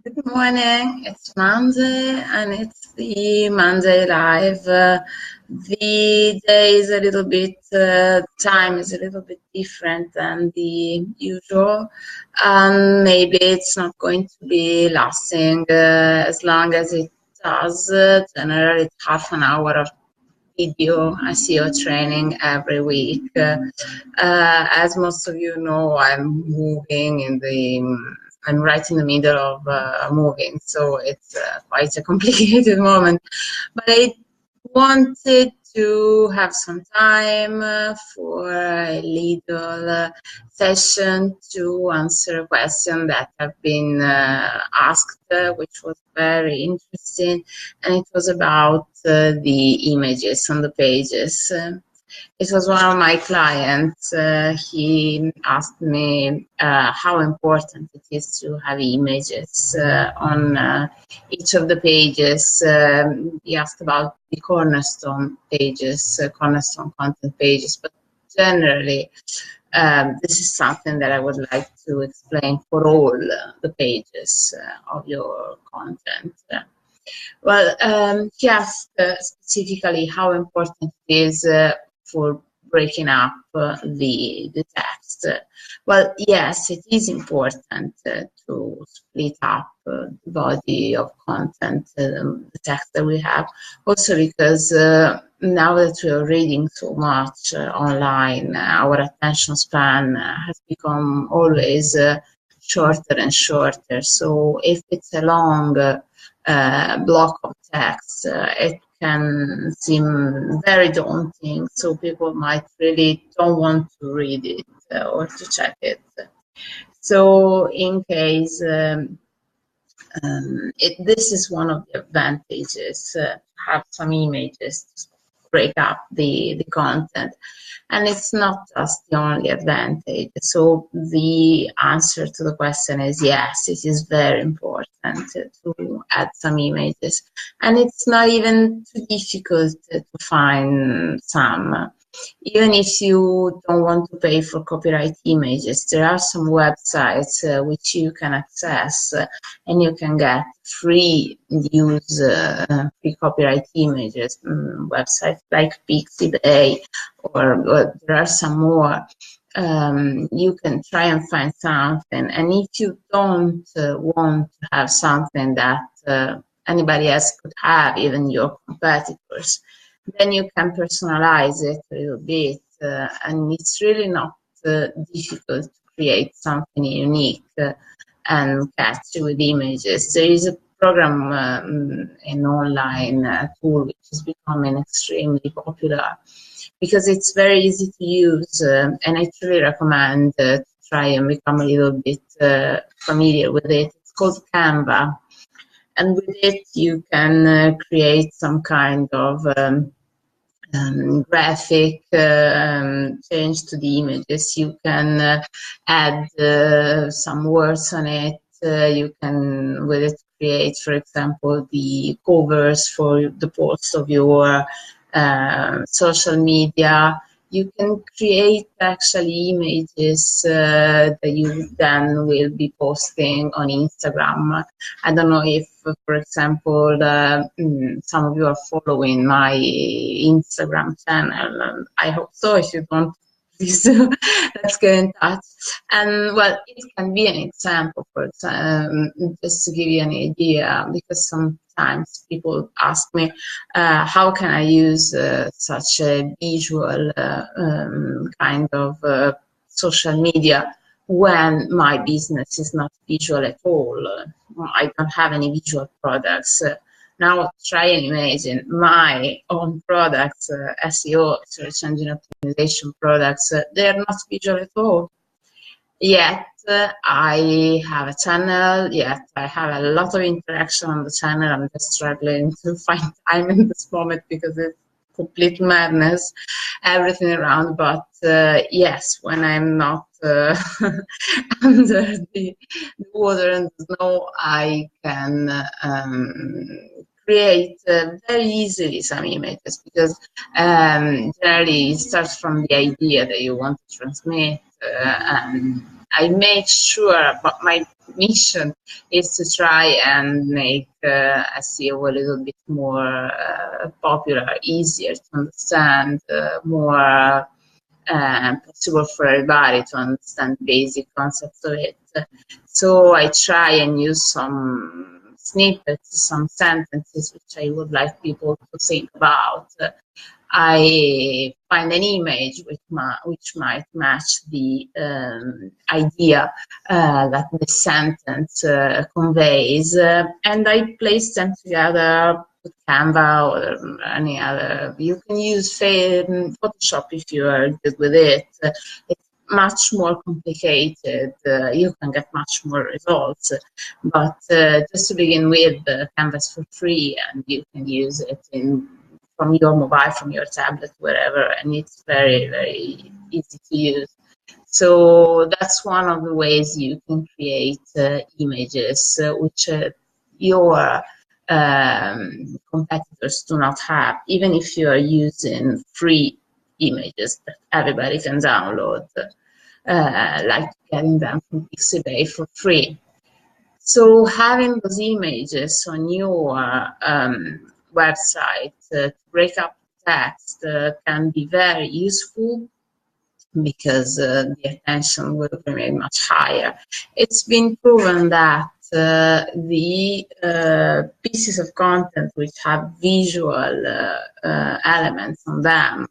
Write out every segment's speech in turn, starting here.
Good morning. It's Monday and it's the Monday Live. The day is a little bit, time is a little bit different than the usual. Maybe it's not going to be lasting as long as it does. Generally, it's half an hour of video SEO training every week. As most of you know, I'm right in the middle of moving, so it's quite a complicated moment. But I wanted to have some time for a little session to answer a question that have been asked, which was very interesting, and it was about the images on the pages. It was one of my clients. He asked me how important it is to have images on each of the pages. He asked about the cornerstone pages, cornerstone content pages, but generally, this is something that I would like to explain for all the pages of your content. Well, he asked specifically how important it is for breaking up the text. Well, yes, it is important to split up the body of content, the text that we have, also because now that we are reading so much online, our attention span has become always shorter and shorter. So if it's a long block of text, it can seem very daunting, so people might really don't want to read it or to check it. So in case this is one of the advantages, have some images to break up the content. And it's not just the only advantage. So the answer to the question is yes, it is very important to add some images. And it's not even too difficult to find some. Even if you don't want to pay for copyright images, there are some websites which you can access and you can get free use free copyright images. Websites like Pixabay, or there are some more. You can try and find something, and if you don't want to have something that anybody else could have, even your competitors, then you can personalize it a little bit, and it's really not difficult to create something unique and catchy with images. There is a program, an online tool, which is becoming extremely popular because it's very easy to use, and I truly recommend to try and become a little bit familiar with it. It's called Canva, and with it you can create some kind of graphic change to the images. You can add some words on it. You can, with it, create, for example, the covers for the posts of your social media. You can create actually images that you then will be posting on Instagram. I don't know if, for example, some of you are following my Instagram channel. I hope so. If you don't, please let's get in touch. And well, it can be an example, for example, just to give you an idea, because sometimes people ask me, how can I use such a visual kind of social media when my business is not visual at all? I don't have any visual products. Now try and imagine my own products, SEO, search engine optimization products, they're not visual at all. Yet I have a channel, yet I have a lot of interaction on the channel. I'm just struggling to find time in this moment because it's complete madness, everything around. But yes, when I'm not under the water and the snow, I can create very easily some images, because generally it starts from the idea that you want to transmit, and I make sure, but my mission is to try and make SEO a little bit more popular, easier to understand, more possible for everybody to understand basic concepts of it. So I try and use some snippets, some sentences which I would like people to think about. I find an image which might match the idea that the sentence conveys, and I place them together with Canva or any other. You can use Photoshop if you are good with it. It's much more complicated. You can get much more results, but just to begin with, Canva is for free, and you can use it from your mobile, from your tablet, wherever, and it's very, very easy to use. So that's one of the ways you can create images which your competitors do not have, even if you are using free images that everybody can download, like getting them from Pixabay for free. So having those images on your website to break up text can be very useful, because the attention will remain much higher. It's been proven that the pieces of content which have visual elements on them,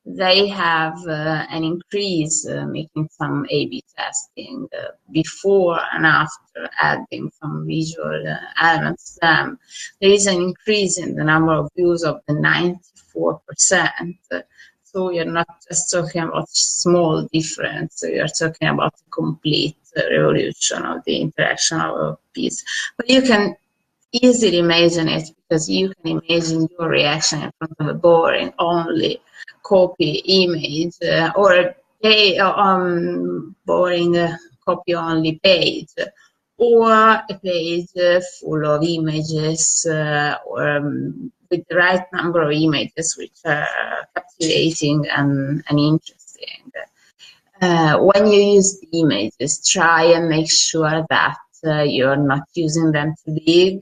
they have an increase, making some A/B testing before and after adding some visual elements to them. There is an increase in the number of views of the 94%. So you're not just talking about small difference, you're talking about a complete revolution of the interaction of a piece. But you can easily imagine it, because you can imagine your reaction in front of a boring only copy image, or a boring copy only page, or a page full of images, or with the right number of images which are captivating and interesting. When you use the images, try and make sure that you're not using them too big.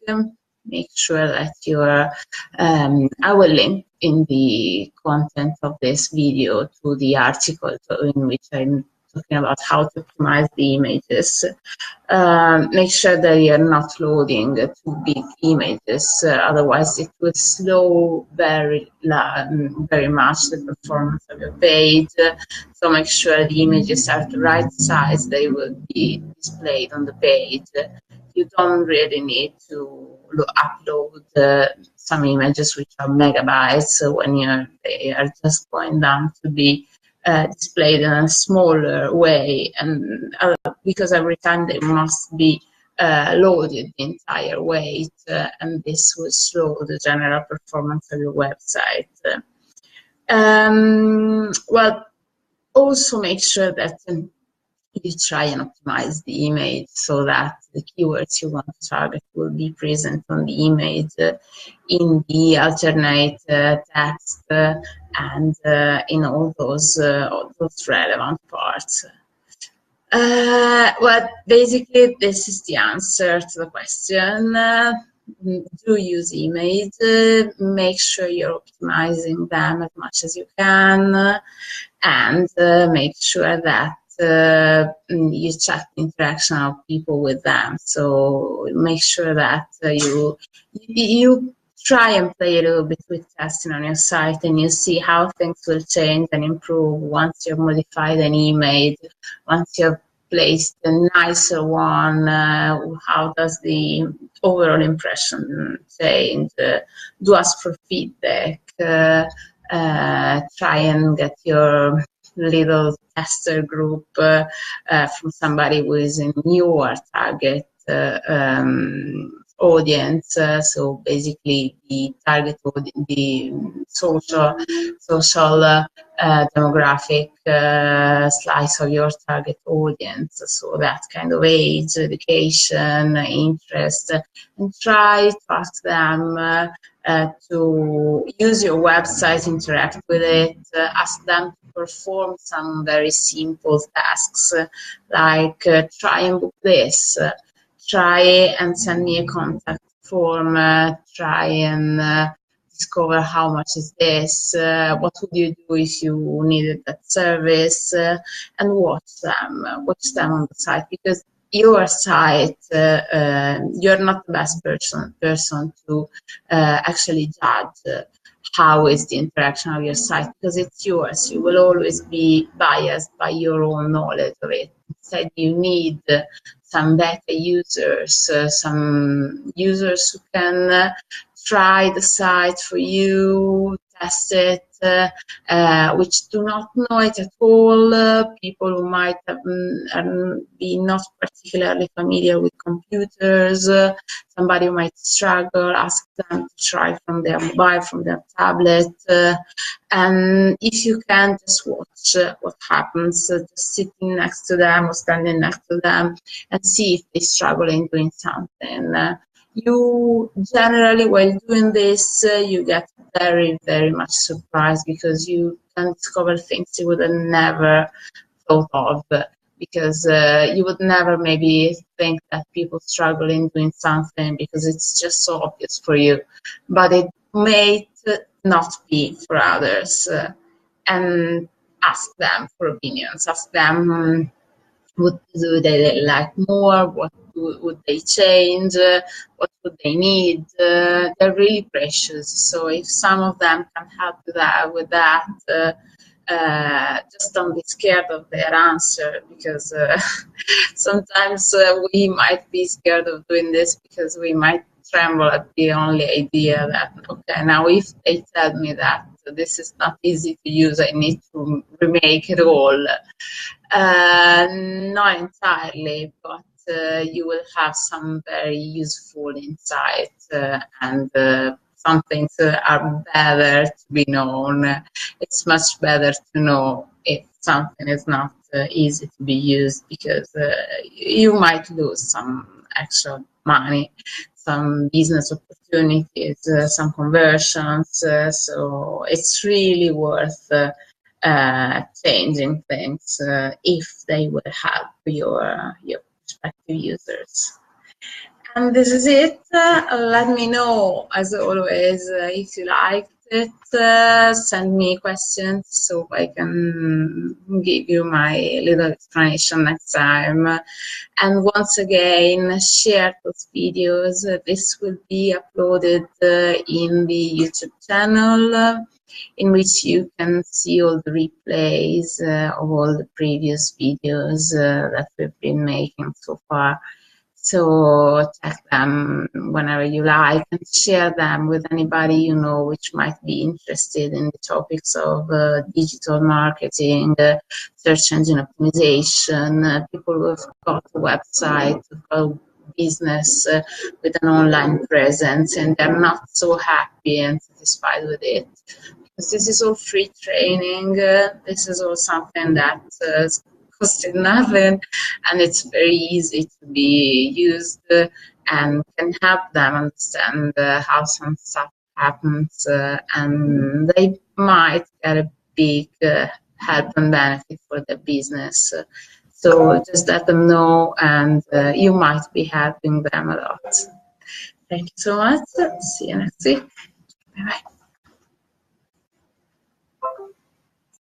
Make sure that you're, I will link in the content of this video to the article in which I'm talking about how to optimize the images. Make sure that you're not loading too big images, otherwise it will slow very much the performance of your page. So make sure the images are the right size, they will be displayed on the page. You don't really need to upload some images which are megabytes when they are just going down to be displayed in a smaller way, and because every time they must be loaded the entire weight, and this will slow the general performance of your website. Well, also make sure that you try and optimize the image so that the keywords you want to target will be present on the image, in the alternate text, and in all those relevant parts. Well, basically, this is the answer to the question. Do use image, make sure you're optimizing them as much as you can, and make sure that you check the interaction of people with them. So make sure that you try and play a little bit with testing on your site, and you see how things will change and improve once you've modified an image, once you've placed a nicer one. How does the overall impression change? Do ask for feedback. Try and get your little tester group from somebody who is in your target audience. So basically the target audience, the social demographic slice of your target audience. So that kind of age, education, interest, and try to ask them to use your website, interact with it, ask them to perform some very simple tasks like try and book this, try and send me a contact form, try and discover how much is this, what would you do if you needed that service, and watch them on the site, because your site, you're not the best person to actually judge how is the interaction of your site, because it's yours. You will always be biased by your own knowledge of it. Instead, you need some beta users, some users who can try the site for you, test it, which do not know it at all, people who might be not particularly familiar with computers, somebody who might struggle, ask them to try from their mobile, from their tablet, and if you can, just watch what happens, just sitting next to them or standing next to them and see if they struggle in doing something. You generally, while doing this, you get very, very much surprised, because you can discover things you would have never thought of, because you would never maybe think that people struggle in doing something because it's just so obvious for you, but it may not be for others. And ask them for opinions, ask them what do they like more, what would they change, what would they need. They're really precious, so if some of them can help with that, just don't be scared of their answer, because sometimes we might be scared of doing this because we might tremble at the only idea that, okay, now if they tell me that this is not easy to use, I need to remake it all. Not entirely, but you will have some very useful insight, and some things are better to be known. It's much better to know if something is not easy to be used, because you might lose some extra money, some business opportunities, some conversions, so it's really worth changing things if they will help your prospective users. And this is it. Let me know, as always, if you liked it. Send me questions so I can give you my little explanation next time. And once again, share those videos. This will be uploaded in the YouTube channel, in which you can see all the replays of all the previous videos that we've been making so far. So check them whenever you like, and share them with anybody you know which might be interested in the topics of digital marketing, search engine optimization, people who have got a website, a business with an online presence, and they're not so happy and satisfied with it. Because this is all free training, this is all something that costed nothing, and it's very easy to be used and can help them understand how some stuff happens, and they might get a big help and benefit for their business. So just let them know, and you might be helping them a lot. Thank you so much. See you next week. Bye-bye.